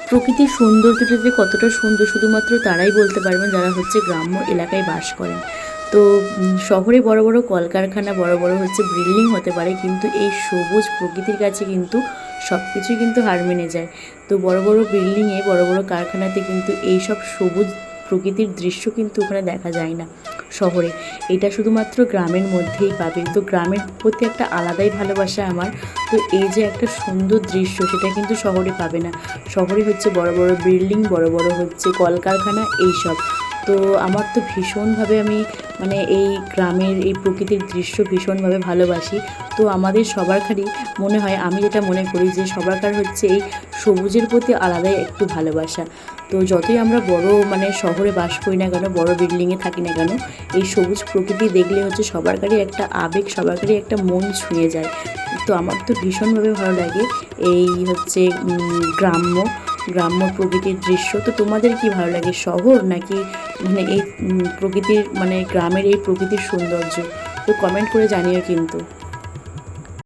প্রকৃতির সৌন্দর্যটা যে কতটা সুন্দর শুধুমাত্র তারাই বলতে পারবেন যারা হচ্ছে গ্রাম্য এলাকায় বাস করেন। তো শহরে বড় বড় কলকারখানা, বড় বড় হচ্ছে বিল্ডিং হতে পারে, কিন্তু এই সবুজ প্রকৃতির কাছে কিন্তু সব কিছুই কিন্তু হার মেনে যায়। তো বড় বড় বিল্ডিংয়ে, বড় বড় কারখানাতে কিন্তু এই সব সবুজ প্রকৃতির দৃশ্য কিন্তু ওখানে দেখা যায় না শহরে। এটা শুধুমাত্র গ্রামের মধ্যেই পাবে। তো গ্রামের প্রতি একটা আলাদাই ভালোবাসা আমার। তো এই যে একটা সুন্দর দৃশ্য, সেটা কিন্তু শহরে পাবে না। শহরে হচ্ছে বড় বড় বিল্ডিং, বড় বড় হচ্ছে কলকারখানা, এইসব। তো আমার তো ভীষণভাবে আমি মানে এই গ্রামের এই প্রকৃতির দৃশ্য ভীষণভাবে ভালোবাসি। তো আমাদের সবারকারই মনে হয়, আমি যেটা মনে করি যে সবারকার হচ্ছে এই সবুজের প্রতি আলাদাই একটু ভালোবাসা। তো যতই আমরা বড় মানে শহরে বাস করি না কেন, বড় বিল্ডিংয়ে থাকি না কেন, এই সবুজ প্রকৃতি দেখলে হচ্ছে সবারকারই একটা আবেগ, সবারকারই একটা মন ছুঁয়ে যায়। তো আমার তো ভীষণভাবে ভালো লাগে এই হচ্ছে গ্রাম্য গ্রাম্য প্রকৃতির দৃশ্য। তো তোমাদের কি ভালো লাগে, শহর নাকি মানে এই প্রকৃতির মানে গ্রামের এই প্রকৃতির সৌন্দর্য? তো কমেন্ট করে জানিও কিন্তু।